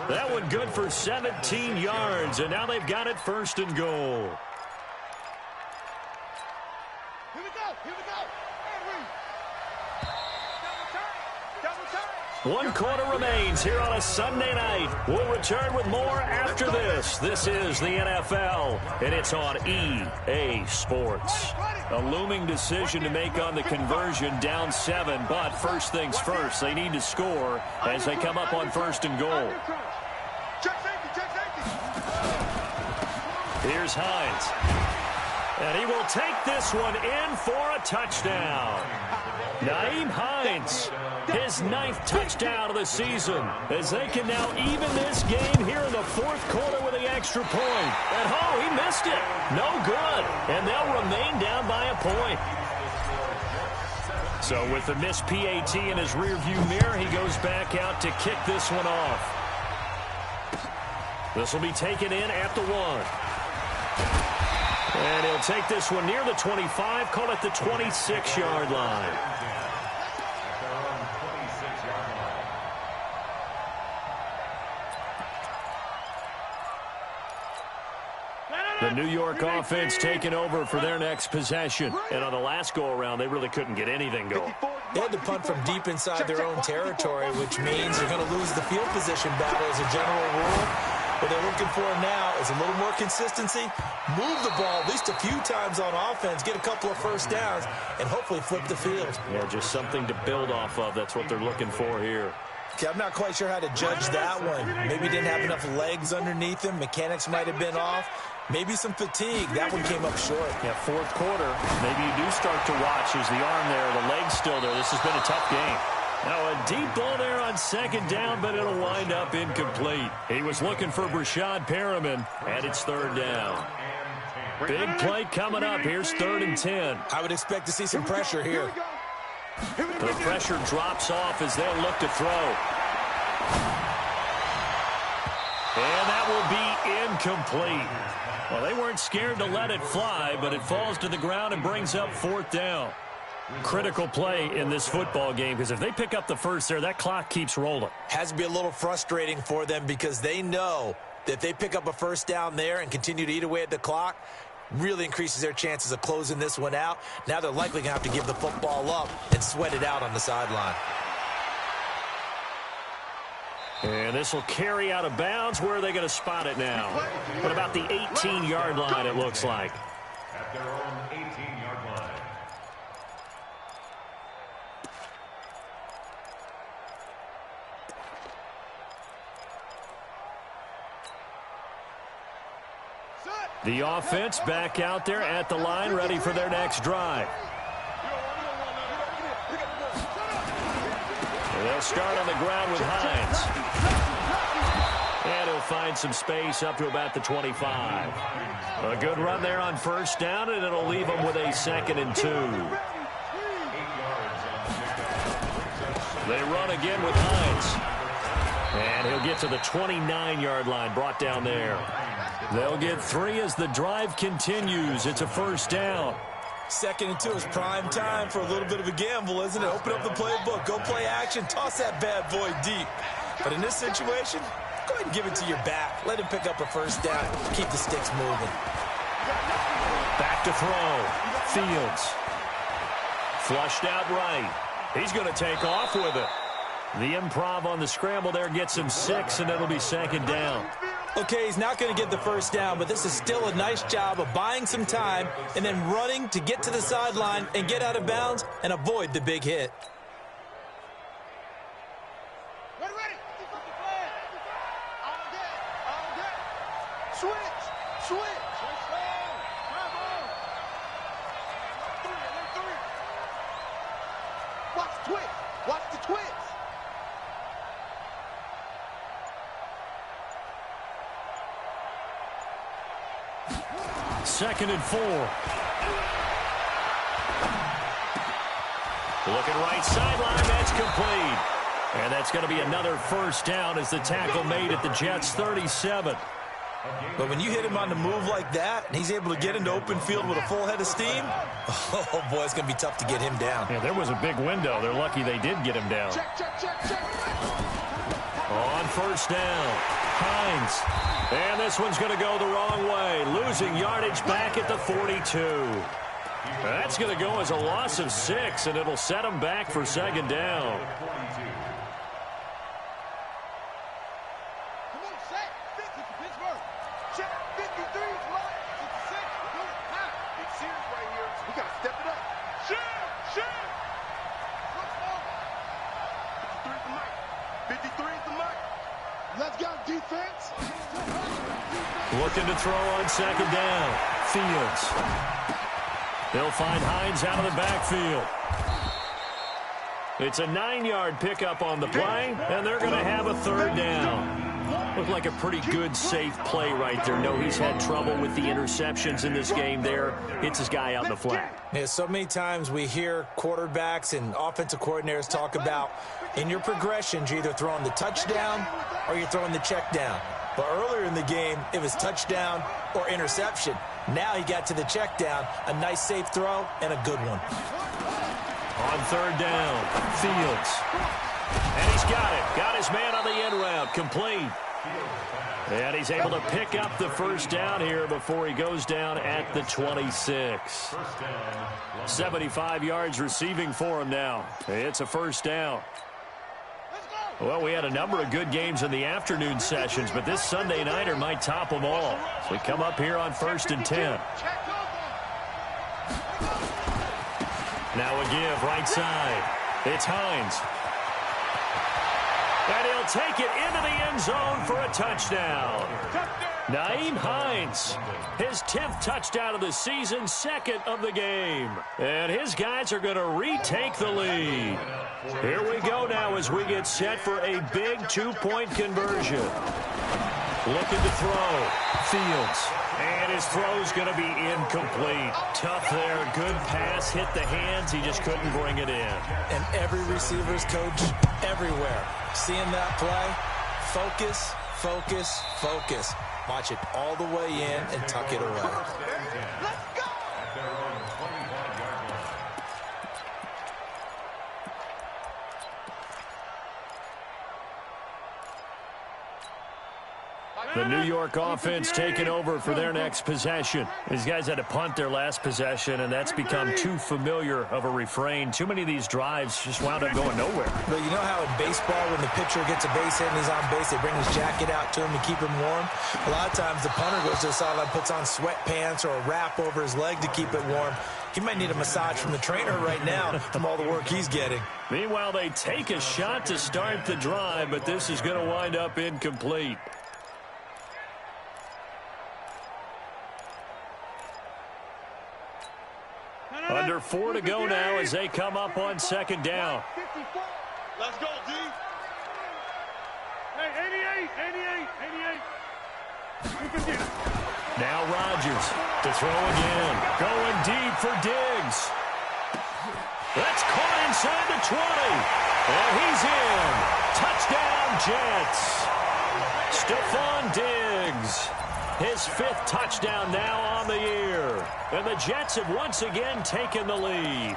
S1: That one good for 17 yards, and now they've got it 1st and goal.
S2: Here we go. Here we go. Double time.
S1: 1 quarter remains here on a Sunday night. We'll return with more after this. This is the NFL, and it's on EA Sports. A looming decision to make on the conversion, down 7, but first things first, they need to score as they come up on 1st and goal.
S2: Check safety. Check safety.
S1: Here's Hines. And he will take this one in for a touchdown. Nyheim Hines, his 9th touchdown of the season, as they can now even this game here in the 4th quarter with the extra point. And he missed it. No good. And they'll remain down by a point. So with the missed PAT in his rearview mirror, he goes back out to kick this one off. This will be taken in at the 1. And he'll take this one near the 25, call it the 26-yard line. The New York offense taking over for their next possession. And on the last go-around, they really couldn't get anything going.
S4: They had to punt from deep inside their own territory, which means you're going to lose the field position battle as a general rule. What they're looking for now is a little more consistency, move the ball at least a few times on offense, get a couple of 1st downs, and hopefully flip the field.
S1: Yeah, just something to build off of. That's what they're looking for here.
S4: Okay, I'm not quite sure how to judge that one. Maybe didn't have enough legs underneath him. Mechanics might have been off. Maybe some fatigue. That one came up short.
S1: Yeah, 4th quarter. Maybe you do start to watch as the arm there, the leg's still there. This has been a tough game. Now a deep ball there on 2nd down, but it'll wind up incomplete. He was looking for Brashad Perriman, and it's 3rd down. Big play coming up. Here's 3rd and 10.
S4: I would expect to see some pressure here.
S1: The pressure drops off as they'll look to throw. And that will be incomplete. Well, they weren't scared to let it fly, but it falls to the ground and brings up 4th down. Critical play in this football game, because if they pick up the 1st there, that clock keeps rolling.
S4: Has to be a little frustrating for them because they know that if they pick up a 1st down there and continue to eat away at the clock, really increases their chances of closing this one out. Now they're likely going to have to give the football up and sweat it out on the sideline.
S1: And this will carry out of bounds. Where are they going to spot it now? What about the 18-yard line, it looks like?
S5: At their own 18-yard line.
S1: The offense back out there at the line, ready for their next drive. They'll start on the ground with Hines. And he'll find some space up to about the 25. A good run there on first down, and it'll leave them with a 2nd and 2. They run again with Hines. And he'll get to the 29-yard line, brought down there. They'll get 3 as the drive continues. It's a first down.
S4: 2nd and 2 is prime time for a little bit of a gamble, isn't it? Open up the playbook, go play action, toss that bad boy deep. But in this situation, go ahead and give it to your back. Let him pick up a first down. Keep the sticks moving.
S1: Back to throw. Fields. Flushed out right. He's going to take off with it. The improv on the scramble there gets him 6, and it'll be 2nd down.
S4: Okay, he's not going to get the first down, but this is still a nice job of buying some time and then running to get to the sideline and get out of bounds and avoid the big hit.
S2: Ready. Defensive flag. All day. Switch. Come on. Watch the twist.
S1: 2nd and 4. Looking right sideline, that's complete. And that's going to be another first down as the tackle made at the Jets' 37.
S4: But when you hit him on the move like that, and he's able to get into open field with a full head of steam, oh boy, it's going to be tough to get him down.
S1: Yeah, there was a big window. They're lucky they did get him down.
S2: Check.
S1: On first down, Hines. And this one's going to go the wrong way, losing yardage back at the 42. That's going to go as a loss of 6, and it'll set him back for 2nd down.
S2: Come on, set. 50 for Pittsburgh. Check. 53 is right. 66. Good. High. Big series right here. We got to step it up. Shoot. Let's go. 53 is the mic. 53 is the mic. Let's go, defense.
S1: Looking to throw on 2nd down. Fields. They'll find Hines out of the backfield. It's a 9-yard pickup on the play, and they're going to have a 3rd down. Looked like a pretty good, safe play right there. No, he's had trouble with the interceptions in this game there. Hits his guy out in the flat.
S4: Yeah, so many times we hear quarterbacks and offensive coordinators talk about in your progressions, you're either throwing the touchdown or you're throwing the check down. But earlier in the game, it was touchdown or interception. Now he got to the check down, a nice safe throw, and a good one.
S1: On 3rd down, Fields. And he's got it. Got his man on the end route, complete. And he's able to pick up the first down here before he goes down at the 26. 75 yards receiving for him now. It's a first down. Well, we had a number of good games in the afternoon sessions, but this Sunday nighter might top them all. So we come up here on 1st and 10. Now a give right side. It's Hines. And he'll take it into the end zone for a touchdown. Nyheim Hines, his 10th touchdown of the season, 2nd of the game. And his guys are going to retake the lead. Here we go now as we get set for a big 2-point conversion. Looking to throw. Fields. And his throw's going to be incomplete. Tough there. Good pass. Hit the hands. He just couldn't bring it in.
S4: And every receiver's coach everywhere. Seeing that play, focus, focus, focus. Watch it all the way in and tuck it away.
S2: Let's go.
S1: The New York offense taking over for their next possession. These guys had to punt their last possession, and that's become too familiar of a refrain. Too many of these drives just wound up going nowhere.
S4: But you know how in baseball, when the pitcher gets a base hit and he's on base, they bring his jacket out to him to keep him warm? A lot of times the punter goes to the sideline, puts on sweatpants or a wrap over his leg to keep it warm. He might need a massage from the trainer right now from all the work he's getting.
S1: Meanwhile, they take a shot to start the drive, but this is going to wind up incomplete. Under 4 to go now as they come up on second down.
S3: Let's go, D. Hey, 88.
S1: Now Rodgers to throw again. Going deep for Diggs. That's caught inside the 20. And he's in. Touchdown, Jets. Stephon Diggs. His 5th touchdown now on the year. And the Jets have once again taken the lead.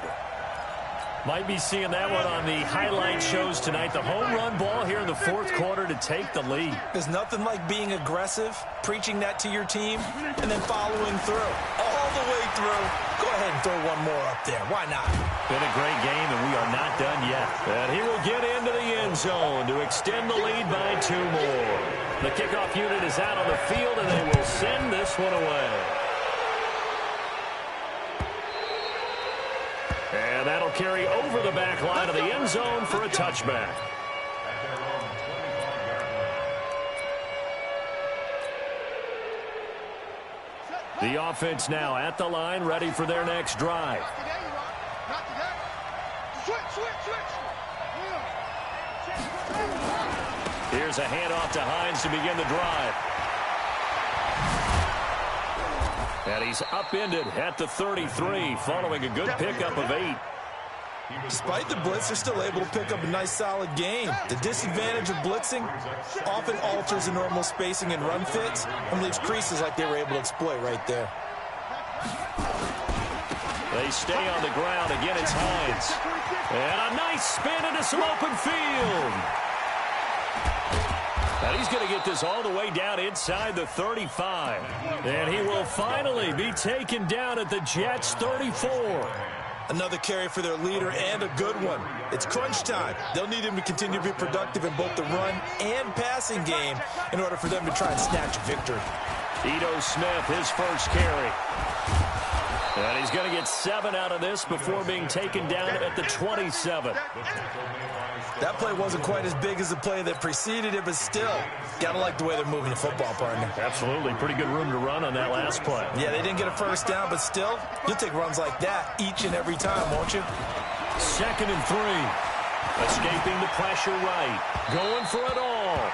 S1: Might be seeing that one on the highlight shows tonight. The home run ball here in the 4th quarter to take the lead.
S4: There's nothing like being aggressive, preaching that to your team, and then following through. All the way through. Go ahead and throw one more up there. Why not?
S1: Been a great game, and we are not done yet. And he will get into the end zone to extend the lead by 2 more. The kickoff unit is out on the field, and they will send this one away. And that'll carry over the back line of the end zone for a touchback. The offense now at the line, ready for their next drive. Here's a handoff to Hines to begin the drive. And he's upended at the 33 following a good pickup of 8.
S4: Despite the blitz, they're still able to pick up a nice, solid game. The disadvantage of blitzing often alters the normal spacing and run fits and leaves creases like they were able to exploit right there.
S1: They stay on the ground. Again, it's Hines. And a nice spin into some open field. And he's going to get this all the way down inside the 35. And he will finally be taken down at the Jets' 34.
S4: Another carry for their leader and a good one. It's crunch time. They'll need him to continue to be productive in both the run and passing game in order for them to try and snatch a victory.
S1: Ito Smith, his first carry. And he's going to get 7 out of this before being taken down at the 27.
S4: That play wasn't quite as big as the play that preceded it, but still, got to like the way they're moving the football, partner.
S1: Absolutely. Pretty good room to run on that last play.
S4: Yeah, they didn't get a first down, but still, you'll take runs like that each and every time, won't you?
S1: 2nd and 3. Escaping the pressure right. Going for it all.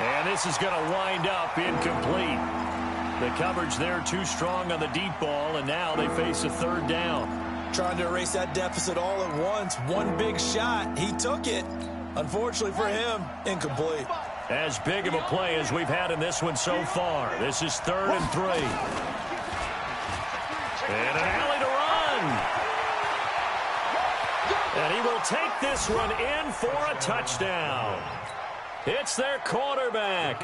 S1: And this is going to wind up incomplete. The coverage there too strong on the deep ball, and now they face a 3rd down.
S4: Trying to erase that deficit all at once. One big shot. He took it. Unfortunately for him, incomplete.
S1: As big of a play as we've had in this one so far. This is 3rd and 3. And an alley to run. And he will take this one in for a touchdown. It's their quarterback.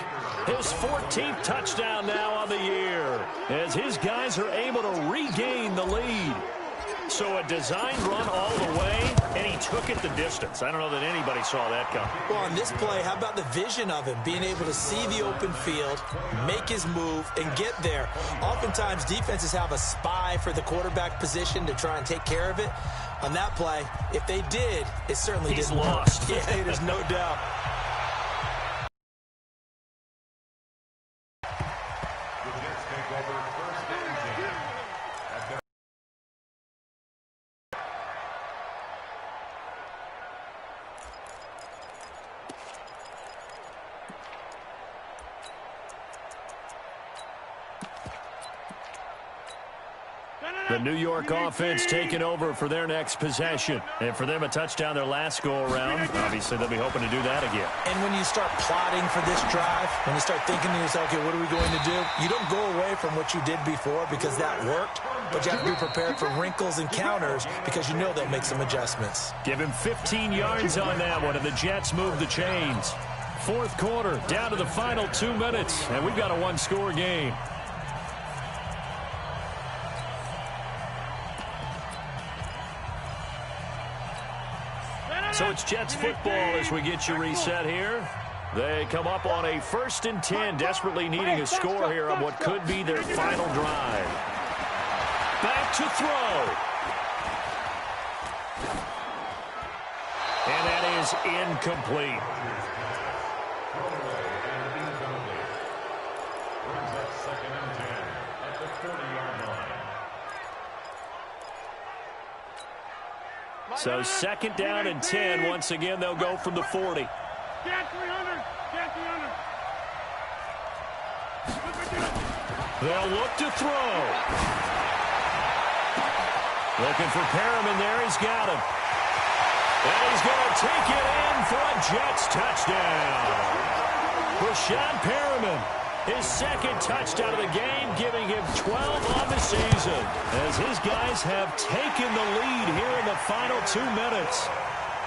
S1: His 14th touchdown now on the year as his guys are able to regain the lead. So a designed run all the way, and he took it the distance. I don't know that anybody saw that coming.
S4: Well, on this play, how about the vision of him, being able to see the open field, make his move, and get there. Oftentimes, defenses have a spy for the quarterback position to try and take care of it. On that play, if they did, it certainly
S1: He's
S4: didn't
S1: lost.
S4: work. Yeah, there's no doubt.
S1: The New York offense taking over for their next possession. And for them, a touchdown their last go-around. Obviously, they'll be hoping to do that again.
S4: And when you start plotting for this drive, when you start thinking to yourself, okay, what are we going to do? You don't go away from what you did before because that worked, but you have to be prepared for wrinkles and counters because you know they'll make some adjustments.
S1: Give him 15 yards on that one, and the Jets move the chains. 4th quarter, down to the final 2 minutes, and we've got a one-score game. So it's Jets football as we get you reset here. They come up on a 1st and 10, desperately needing a score here on what could be their final drive. Back to throw. And that is incomplete.
S5: Brings up 2nd and 10 at the 30-yard line.
S1: So second down and 10. Once again, they'll go from the 40.
S3: Get 300. Get 300.
S1: They'll look to throw. Looking for Perriman there. He's got him. And he's going to take it in for a Jets touchdown. Breshad Perriman, his second touchdown of the game, giving him 12 on the season, as his guys have taken the lead here in the final 2 minutes.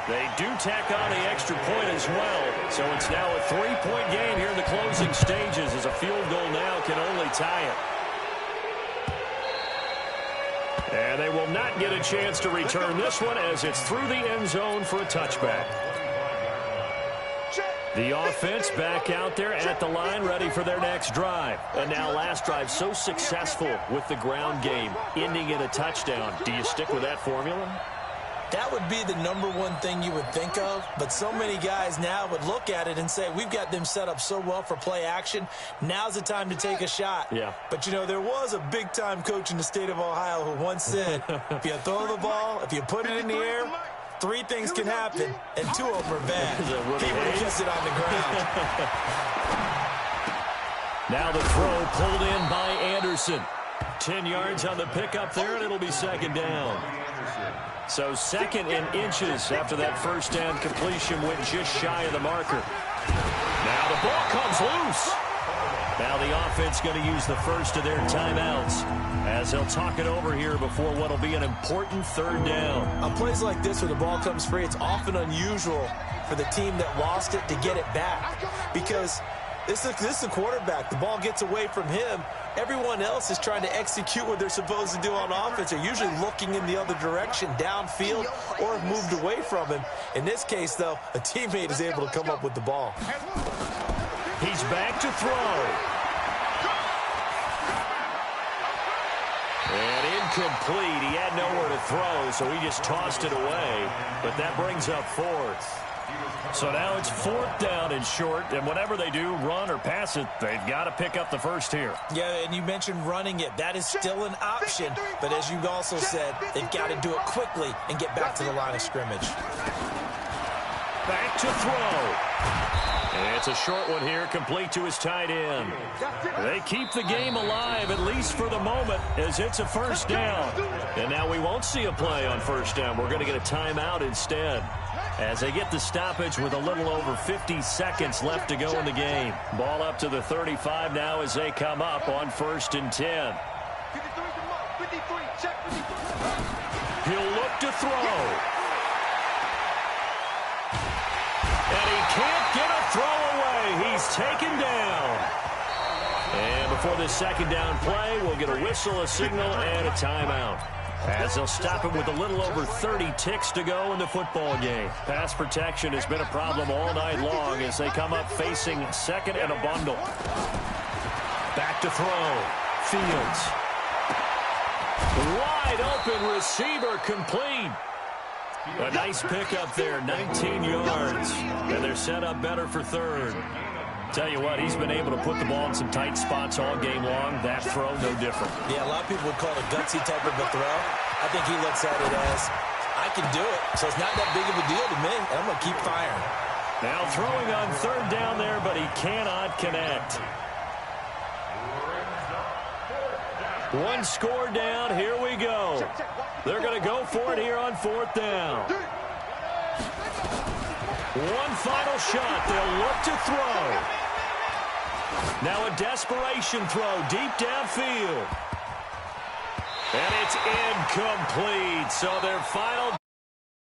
S1: They do tack on the extra point as well, so it's now a 3-point game here in the closing stages, as a field goal now can only tie it. And they will not get a chance to return this one, as it's through the end zone for a touchback. The offense back out there at the line, ready for their next drive. And now last drive so successful with the ground game, ending in a touchdown. Do you stick with that formula?
S4: That would be the #1 thing you would think of, but so many guys now would look at it and say, we've got them set up so well for play action. Now's the time to take a shot.
S1: Yeah.
S4: But, you know, there was a big-time coach in the state of Ohio who once said, if you throw the ball, if you put it in the air, 3 things can happen, and 2 of them are bad. He would have kissed it on the ground.
S1: Now the throw pulled in by Anderson. 10 yards on the pickup there, and it'll be second down. So second in inches after that first down completion went just shy of the marker. Now the ball comes loose. Now the offense going to use the first of their timeouts, as they'll talk it over here before what will be an important third down.
S4: On plays like this where the ball comes free, it's often unusual for the team that lost it to get it back, because this is the quarterback. The ball gets away from him. Everyone else is trying to execute what they're supposed to do on offense. They're usually looking in the other direction, downfield, or have moved away from him. In this case, though, a teammate is able to come up with the ball.
S1: He's back to throw. And incomplete. He had nowhere to throw, so he just tossed it away. But that brings up 4th. So now it's 4th down and short, and whatever they do, run or pass it, they've got to pick up the first here.
S4: Yeah, and you mentioned running it. That is still an option, but as you've also said, they've got to do it quickly and get back to the line of scrimmage.
S1: Back to throw. And it's a short one here, complete to his tight end. They keep the game alive, at least for the moment, as it's a first down. And now we won't see a play on first down. We're going to get a timeout instead, as they get the stoppage with a little over 50 seconds left to go in the game. Ball up to the 35 now as they come up on 1st and 10. He'll look to throw. And he can't get a throw away. He's taken down. And before this second down play, we'll get a whistle, a signal, and a timeout, as they'll stop him with a little over 30 ticks to go in the football game. Pass protection has been a problem all night long as they come up facing second and a bundle. Back to throw. Fields. Wide open receiver, complete. A nice pickup there, 19 yards. And they're set up better for third. Tell you what, he's been able to put the ball in some tight spots all game long. That throw, no different.
S4: Yeah, a lot of people would call it a gutsy type of a throw. I think he looks at it as, I can do it, so it's not that big of a deal to me, and I'm going to keep firing.
S1: Now throwing on third down there, but he cannot connect. One score down, here we go. They're going to go for it here on 4th down. One final shot, they'll look to throw. Now a desperation throw deep downfield. And it's incomplete. So their final